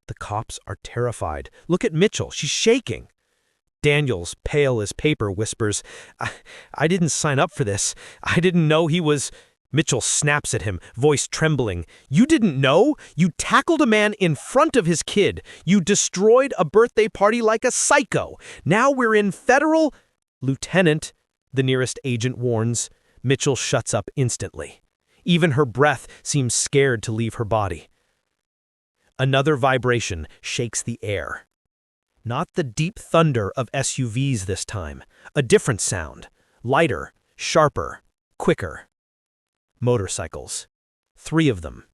The cops are terrified. Look at Mitchell, she's shaking. Daniels, pale as paper, whispers, I didn't sign up for this. I didn't know he was... Mitchell snaps at him, voice trembling. You didn't know? You tackled a man in front of his kid. You destroyed a birthday party like a psycho. Now we're in federal... Lieutenant, the nearest agent warns. Mitchell shuts up instantly. Even her breath seems scared to leave her body. Another vibration shakes the air. Not the deep thunder of SUVs this time. A different sound. Lighter, sharper, quicker. Motorcycles. 3 of them.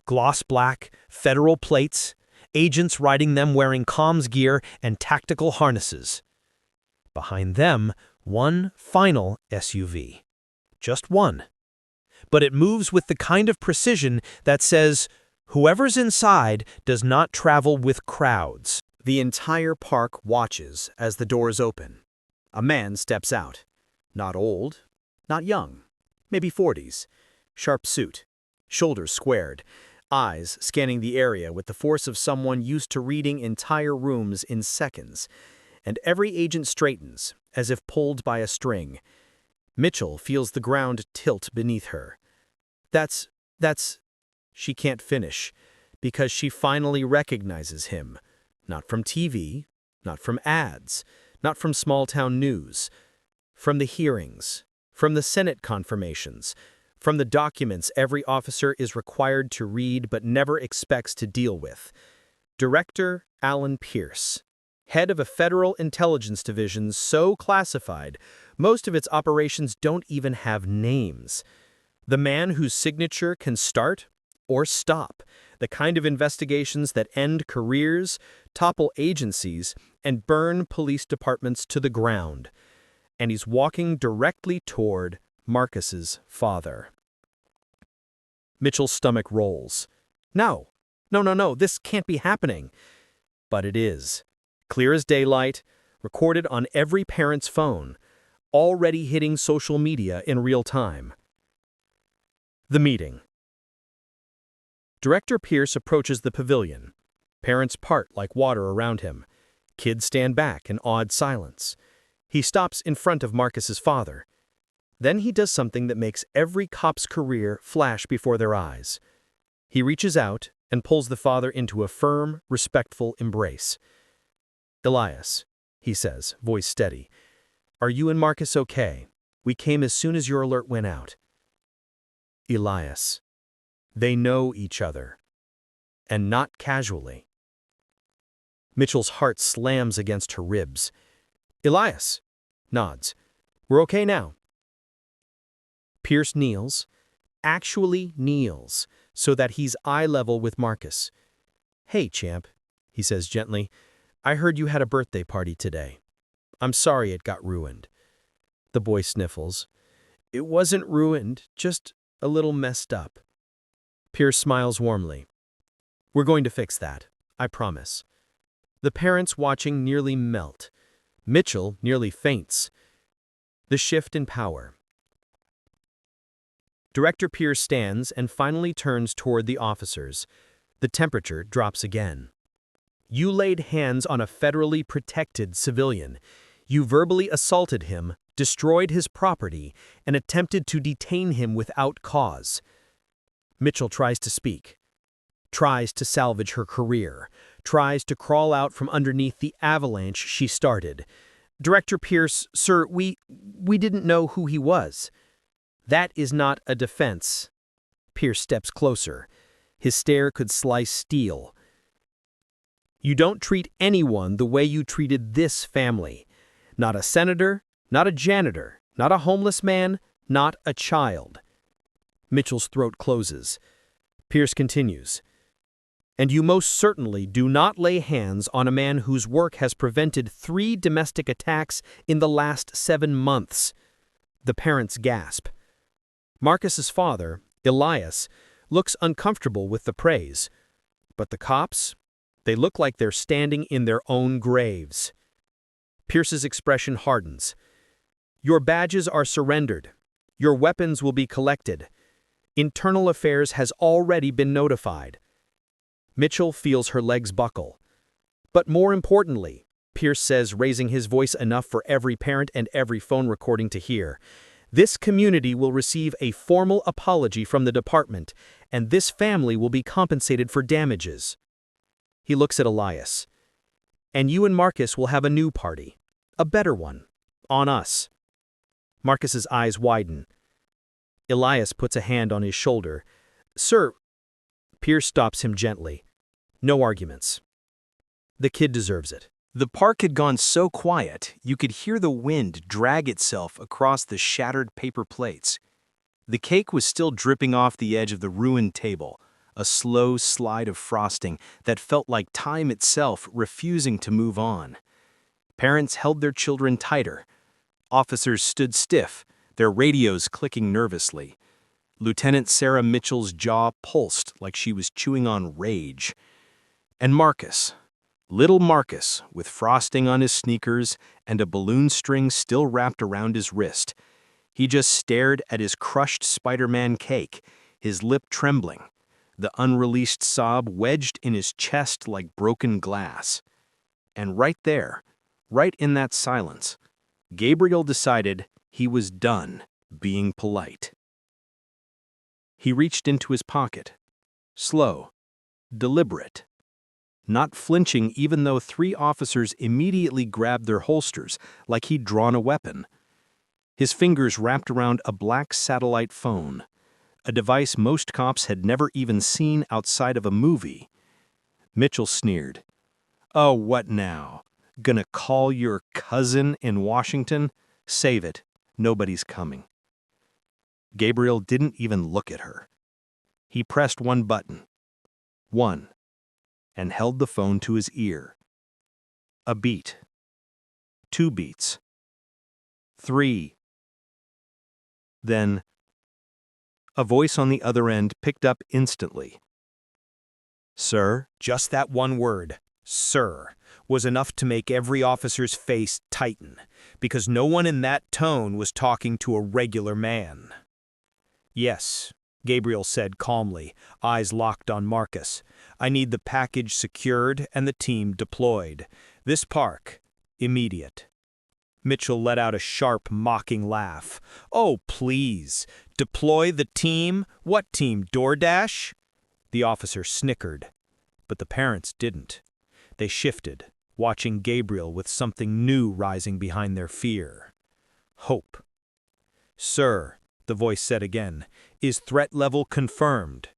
Gloss black, federal plates, agents riding them wearing comms gear and tactical harnesses. Behind them, one final SUV. Just one. But it moves with the kind of precision that says, whoever's inside does not travel with crowds. The entire park watches as the doors open. A man steps out. Not old, not young, maybe 40s. Sharp suit, shoulders squared, eyes scanning the area with the force of someone used to reading entire rooms in seconds. And every agent straightens, as if pulled by a string. Mitchell feels the ground tilt beneath her. That's... She can't finish, because she finally recognizes him. Not from TV, not from ads, not from small-town news. From the hearings, from the Senate confirmations, from the documents every officer is required to read but never expects to deal with. Director Alan Pierce, head of a federal intelligence division so classified, most of its operations don't even have names. The man whose signature can start or stop the kind of investigations that end careers, topple agencies, and burn police departments to the ground. And he's walking directly toward Marcus's father. Mitchell's stomach rolls. No, this can't be happening. But it is. Clear as daylight, recorded on every parent's phone, already hitting social media in real time. The meeting. Director Pierce approaches the pavilion. Parents part like water around him. Kids stand back in awed silence. He stops in front of Marcus's father. Then he does something that makes every cop's career flash before their eyes. He reaches out and pulls the father into a firm, respectful embrace. Elias, he says, voice steady, are you and Marcus okay? We came as soon as your alert went out. Elias. They know each other. And not casually. Mitchell's heart slams against her ribs. Elias. Nods. We're okay now. Pierce kneels, actually kneels, so that he's eye level with Marcus. Hey, champ, he says gently, I heard you had a birthday party today. I'm sorry it got ruined. The boy sniffles. It wasn't ruined, just a little messed up. Pierce smiles warmly. We're going to fix that, I promise. The parents watching nearly melt. Mitchell nearly faints. The shift in power. Director Pierce stands and finally turns toward the officers. The temperature drops again. You laid hands on a federally protected civilian. You verbally assaulted him, destroyed his property, and attempted to detain him without cause. Mitchell tries to speak, tries to salvage her career, tries to crawl out from underneath the avalanche she started. Director Pierce, sir, we didn't know who he was. That is not a defense. Pierce steps closer. His stare could slice steel. You don't treat anyone the way you treated this family. Not a senator, not a janitor, not a homeless man, not a child. Mitchell's throat closes. Pierce continues. And you most certainly do not lay hands on a man whose work has prevented 3 domestic attacks in the last 7 months. The parents gasp. Marcus's father, Elias, looks uncomfortable with the praise. But the cops? They look like they're standing in their own graves. Pierce's expression hardens. Your badges are surrendered. Your weapons will be collected. Internal Affairs has already been notified. Mitchell feels her legs buckle. But more importantly, Pierce says, raising his voice enough for every parent and every phone recording to hear, this community will receive a formal apology from the department, and this family will be compensated for damages. He looks at Elias. And you and Marcus will have a new party. A better one. On us. Marcus's eyes widen. Elias puts a hand on his shoulder. Sir. Pierce stops him gently. No arguments. The kid deserves it. The park had gone so quiet, you could hear the wind drag itself across the shattered paper plates. The cake was still dripping off the edge of the ruined table, a slow slide of frosting that felt like time itself refusing to move on. Parents held their children tighter. Officers stood stiff, their radios clicking nervously. Lieutenant Sarah Mitchell's jaw pulsed like she was chewing on rage. And Marcus, little Marcus, with frosting on his sneakers and a balloon string still wrapped around his wrist, he just stared at his crushed Spider-Man cake, his lip trembling, the unreleased sob wedged in his chest like broken glass. And right there, right in that silence, Gabriel decided he was done being polite. He reached into his pocket, slow, deliberate, not flinching even though 3 officers immediately grabbed their holsters like he'd drawn a weapon. His fingers wrapped around a black satellite phone, a device most cops had never even seen outside of a movie. Mitchell sneered. Oh, what now? Gonna call your cousin in Washington? Save it. Nobody's coming. Gabriel didn't even look at her. He pressed one button. 1. And held the phone to his ear. A beat. 2 beats. 3. Then, a voice on the other end picked up instantly. Sir? Just that one word, sir, was enough to make every officer's face tighten, because no one in that tone was talking to a regular man. Yes, Gabriel said calmly, eyes locked on Marcus. I need the package secured and the team deployed. This park, immediate. Mitchell let out a sharp, mocking laugh. Oh, please. Deploy the team? What team, DoorDash? The officer snickered, but the parents didn't. They shifted, watching Gabriel with something new rising behind their fear. Hope. Sir, the voice said again, is threat level confirmed?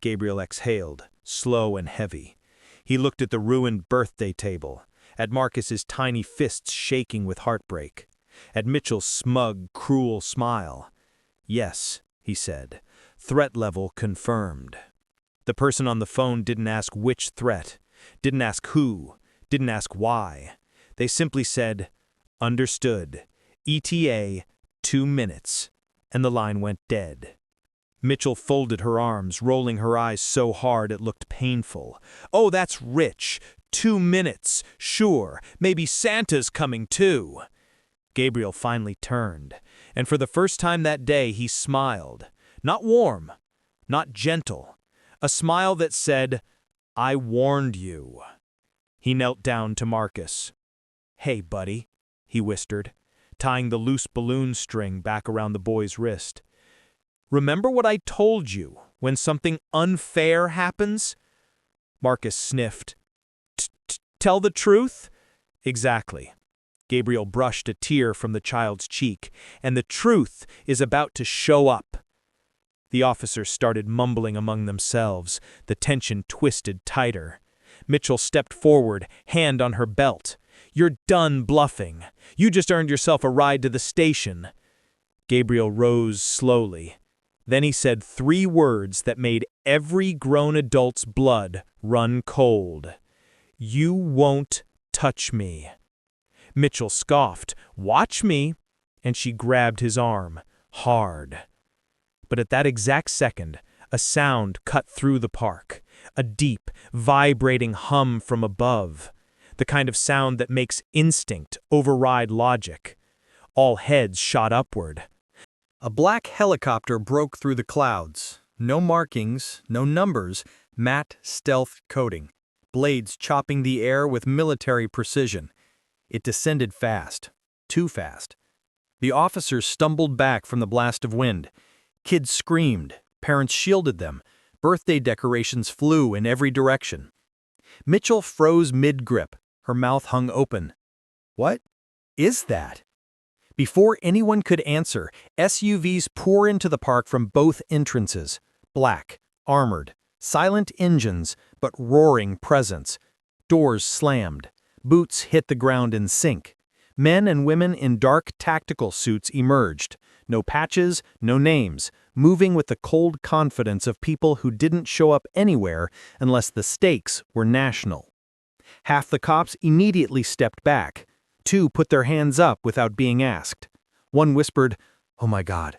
Gabriel exhaled, slow and heavy. He looked at the ruined birthday table, at Marcus's tiny fists shaking with heartbreak, at Mitchell's smug, cruel smile. Yes, he said, threat level confirmed. The person on the phone didn't ask which threat, didn't ask who, didn't ask why. They simply said, understood, ETA, 2 minutes, and the line went dead. Mitchell folded her arms, rolling her eyes so hard it looked painful. Oh, that's rich. 2 minutes. Sure, maybe Santa's coming too." Gabriel finally turned, and for the first time that day he smiled. Not warm, not gentle. A smile that said, "I warned you." He knelt down to Marcus. "Hey, buddy," he whispered, tying the loose balloon string back around the boy's wrist. "Remember what I told you when something unfair happens?" Marcus sniffed. "Tell the truth?" "Exactly." Gabriel brushed a tear from the child's cheek. "And the truth is about to show up." The officers started mumbling among themselves. The tension twisted tighter. Mitchell stepped forward, hand on her belt. "You're done bluffing. You just earned yourself a ride to the station." Gabriel rose slowly. Then he said 3 words that made every grown adult's blood run cold. "You won't touch me." Mitchell scoffed. "Watch me," and she grabbed his arm, hard. But at that exact second, a sound cut through the park, a deep, vibrating hum from above, the kind of sound that makes instinct override logic. All heads shot upward. A black helicopter broke through the clouds. No markings, no numbers, matte stealth coating, blades chopping the air with military precision. It descended fast, too fast. The officers stumbled back from the blast of wind. Kids screamed, parents shielded them, birthday decorations flew in every direction. Mitchell froze mid-grip, her mouth hung open. What is that? Before anyone could answer, SUVs pour into the park from both entrances. Black, armored, silent engines, but roaring presence. Doors slammed. Boots hit the ground in sync. Men and women in dark tactical suits emerged. No patches, no names, moving with the cold confidence of people who didn't show up anywhere unless the stakes were national. Half the cops immediately stepped back. 2 put their hands up without being asked. 1 whispered, "Oh my God."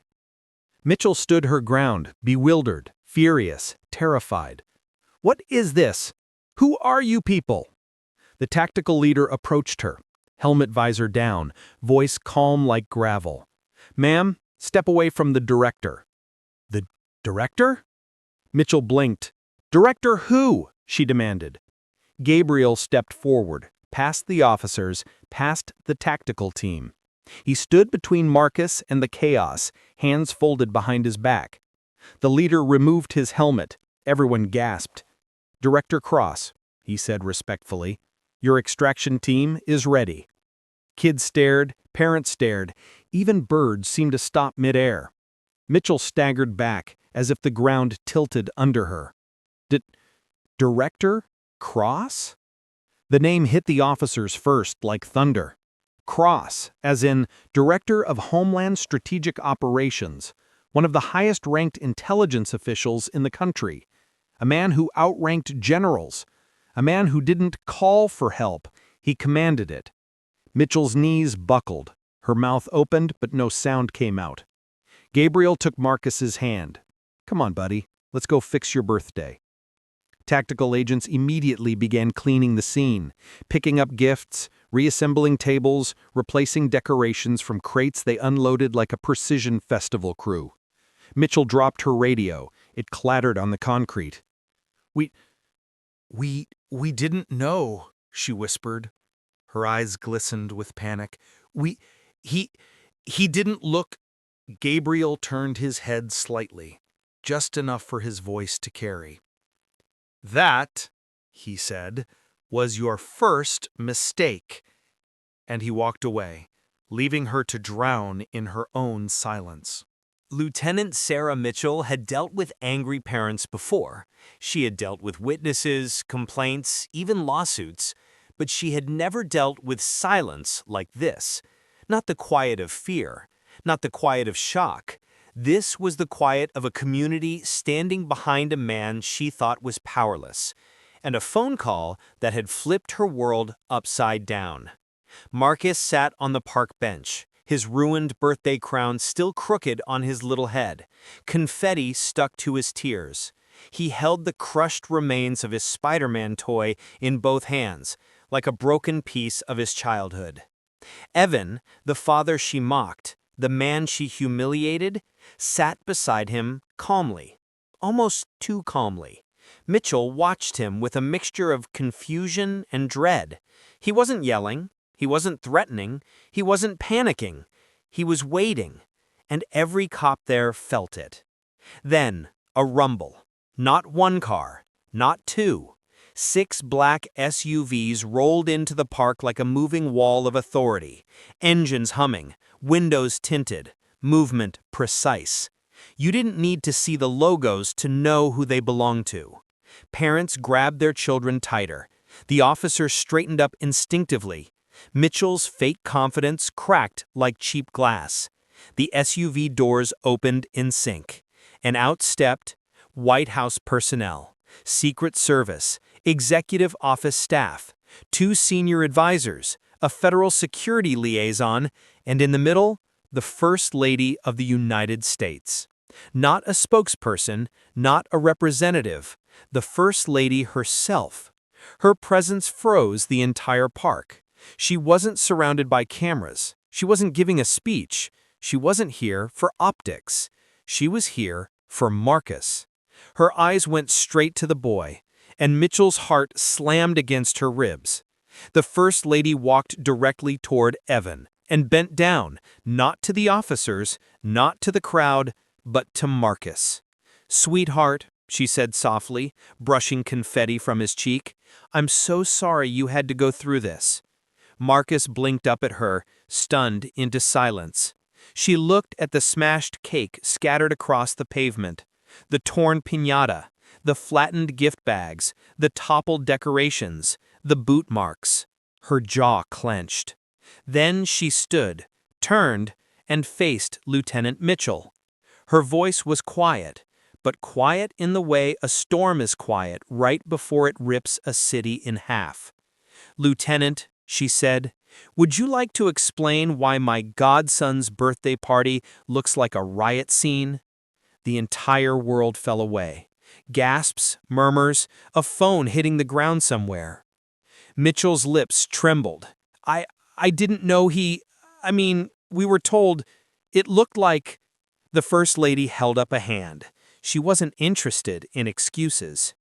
Mitchell stood her ground, bewildered, furious, terrified. "What is this? Who are you people?" The tactical leader approached her, helmet visor down, voice calm like gravel. "Ma'am, step away from the director." "The director?" Mitchell blinked. "Director who?" she demanded. Gabriel stepped forward, past the officers, past the tactical team. He stood between Marcus and the chaos, hands folded behind his back. The leader removed his helmet. Everyone gasped. "Director Cross," he said respectfully, "your extraction team is ready." Kids stared, parents stared, even birds seemed to stop midair. Mitchell staggered back, as if the ground tilted under her. Director Cross? The name hit the officers first like thunder. Cross, as in Director of Homeland Strategic Operations, one of the highest-ranked intelligence officials in the country, a man who outranked generals, a man who didn't call for help, he commanded it. Mitchell's knees buckled, her mouth opened but no sound came out. Gabriel took Marcus's hand. "Come on, buddy, let's go fix your birthday." Tactical agents immediately began cleaning the scene, picking up gifts, reassembling tables, replacing decorations from crates they unloaded like a precision festival crew. Mitchell dropped her radio. It clattered on the concrete. We didn't know," she whispered. Her eyes glistened with panic. He didn't look." Gabriel turned his head slightly, just enough for his voice to carry. "That," he said, "was your first mistake." And he walked away, leaving her to drown in her own silence. Lieutenant Sarah Mitchell had dealt with angry parents before. She had dealt with witnesses, complaints, even lawsuits. But she had never dealt with silence like this. Not the quiet of fear, not the quiet of shock. This was the quiet of a community standing behind a man she thought was powerless, and a phone call that had flipped her world upside down. Marcus sat on the park bench, his ruined birthday crown still crooked on his little head. Confetti stuck to his tears. He held the crushed remains of his Spider-Man toy in both hands, like a broken piece of his childhood. Evan, the father she mocked, the man she humiliated, sat beside him calmly, almost too calmly. Mitchell watched him with a mixture of confusion and dread. He wasn't yelling, he wasn't threatening, he wasn't panicking. He was waiting, and every cop there felt it. Then, a rumble. Not one car, not two. 6 black SUVs rolled into the park like a moving wall of authority, engines humming, windows tinted, movement precise. You didn't need to see the logos to know who they belonged to. Parents grabbed their children tighter. The officers straightened up instinctively. Mitchell's fake confidence cracked like cheap glass. The SUV doors opened in sync, and out stepped White House personnel, Secret Service, Executive Office staff, 2 senior advisors, a federal security liaison, and in the middle, the First Lady of the United States. Not a spokesperson, not a representative, the First Lady herself. Her presence froze the entire park. She wasn't surrounded by cameras. She wasn't giving a speech. She wasn't here for optics. She was here for Marcus. Her eyes went straight to the boy, and Mitchell's heart slammed against her ribs. The First Lady walked directly toward Evan and bent down, not to the officers, not to the crowd, but to Marcus. "Sweetheart," she said softly, brushing confetti from his cheek, "I'm so sorry you had to go through this." Marcus blinked up at her, stunned into silence. She looked at the smashed cake scattered across the pavement, the torn piñata, the flattened gift bags, the toppled decorations, the boot marks. Her jaw clenched. Then she stood, turned, and faced Lieutenant Mitchell. Her voice was quiet, but quiet in the way a storm is quiet right before it rips a city in half. "Lieutenant," she said, "would you like to explain why my godson's birthday party looks like a riot scene?" The entire world fell away. Gasps, murmurs, a phone hitting the ground somewhere. Mitchell's lips trembled. I didn't know we were told. It looked like." The First Lady held up a hand. She wasn't interested in excuses.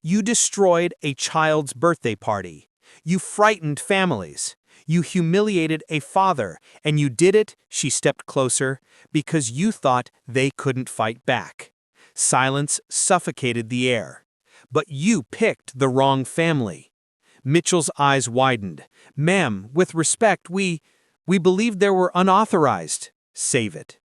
"You destroyed a child's birthday party. You frightened families. You humiliated a father, and you did it," she stepped closer, "because you thought they couldn't fight back." Silence suffocated the air. "But you picked the wrong family." Mitchell's eyes widened. "Ma'am, with respect, we believed they were unauthorized." "Save it."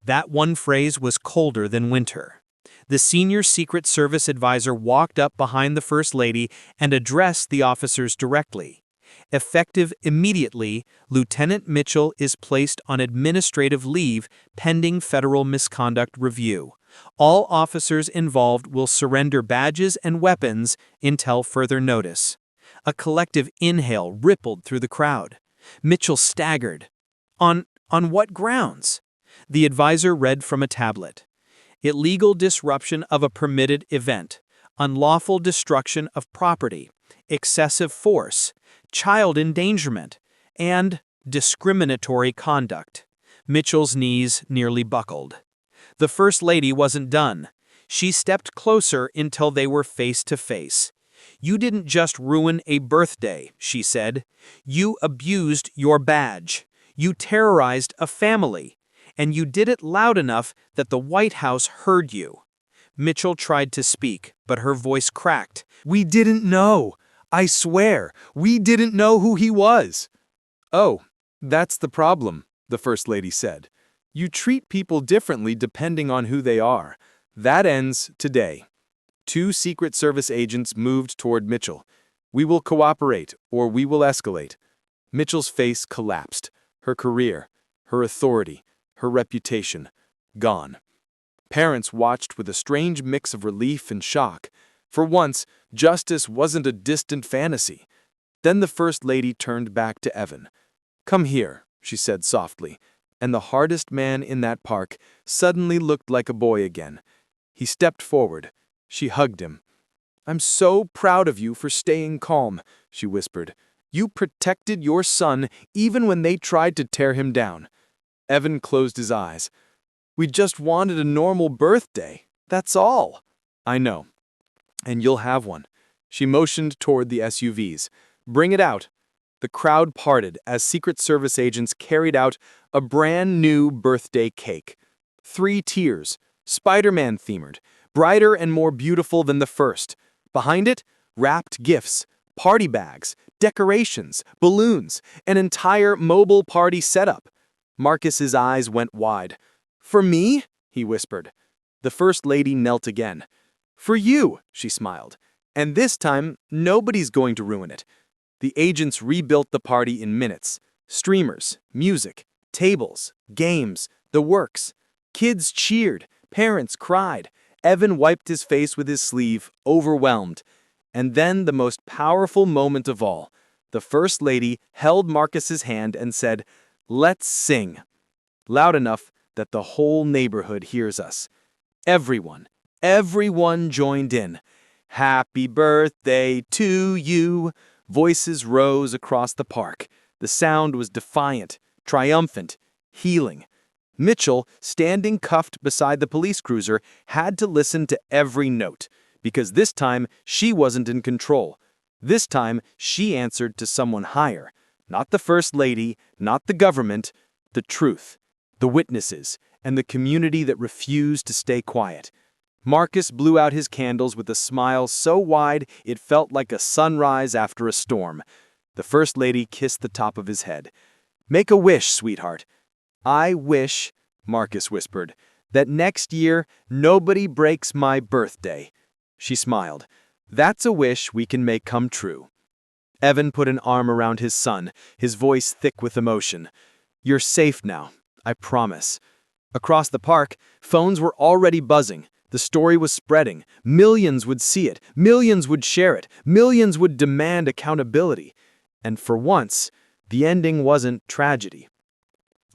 That one phrase was colder than winter. The senior Secret Service advisor walked up behind the First Lady and addressed the officers directly. "Effective immediately, Lieutenant Mitchell is placed on administrative leave pending federal misconduct review. All officers involved will surrender badges and weapons until further notice." A collective inhale rippled through the crowd. Mitchell staggered. On what grounds?" The advisor read from a tablet. "Illegal disruption of a permitted event, unlawful destruction of property, excessive force, child endangerment, and discriminatory conduct." Mitchell's knees nearly buckled. The First Lady wasn't done. She stepped closer until they were face to face. "You didn't just ruin a birthday," she said. "You abused your badge. You terrorized a family. And you did it loud enough that the White House heard you." Mitchell tried to speak, but her voice cracked. "We didn't know. I swear, we didn't know who he was." "Oh, that's the problem," the First Lady said. "You treat people differently depending on who they are. That ends today." 2 Secret Service agents moved toward Mitchell. "We will cooperate, or we will escalate." Mitchell's face collapsed. Her career, her authority, her reputation, gone. Parents watched with a strange mix of relief and shock. For once, justice wasn't a distant fantasy. Then the First Lady turned back to Evan. "Come here," she said softly, and the hardest man in that park suddenly looked like a boy again. He stepped forward. She hugged him. "I'm so proud of you for staying calm," she whispered. "You protected your son even when they tried to tear him down." Evan closed his eyes. "We just wanted a normal birthday. That's all." "I know. And you'll have one." She motioned toward the SUVs. "Bring it out." The crowd parted as Secret Service agents carried out a brand new birthday cake. 3 tiers, Spider-Man themed, brighter and more beautiful than the first. Behind it, wrapped gifts, party bags, decorations, balloons, an entire mobile party setup. Marcus's eyes went wide. "For me?" he whispered. The First Lady knelt again. "For you," she smiled. "And this time, nobody's going to ruin it." The agents rebuilt the party in minutes. Streamers, music, tables, games, the works. Kids cheered, parents cried. Evan wiped his face with his sleeve, overwhelmed. And then the most powerful moment of all. The First Lady held Marcus's hand and said, "Let's sing." Loud enough that the whole neighborhood hears us. Everyone joined in. "Happy birthday to you." Voices rose across the park. The sound was defiant, triumphant, healing. Mitchell, standing cuffed beside the police cruiser, had to listen to every note, because this time she wasn't in control. This time she answered to someone higher. Not the First Lady, not the government, the truth, the witnesses, and the community that refused to stay quiet. Marcus blew out his candles with a smile so wide it felt like a sunrise after a storm. The First Lady kissed the top of his head. "Make a wish, sweetheart." "I wish," Marcus whispered, "that next year nobody breaks my birthday." She smiled. "That's a wish we can make come true." Evan put an arm around his son, his voice thick with emotion. "You're safe now, I promise." Across the park, phones were already buzzing. The story was spreading. Millions would see it. Millions would share it. Millions would demand accountability. And for once, the ending wasn't tragedy.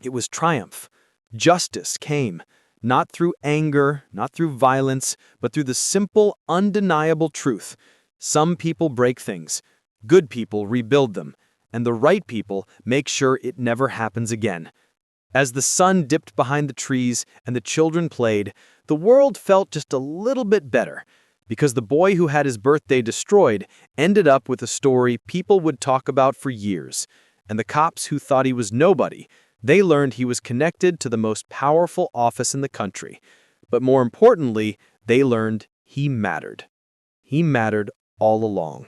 It was triumph. Justice came, not through anger, not through violence, but through the simple, undeniable truth. Some people break things. Good people rebuild them. And the right people make sure it never happens again. As the sun dipped behind the trees and the children played, the world felt just a little bit better, because the boy who had his birthday destroyed ended up with a story people would talk about for years. And the cops who thought he was nobody, they learned he was connected to the most powerful office in the country. But more importantly, they learned he mattered. He mattered all along.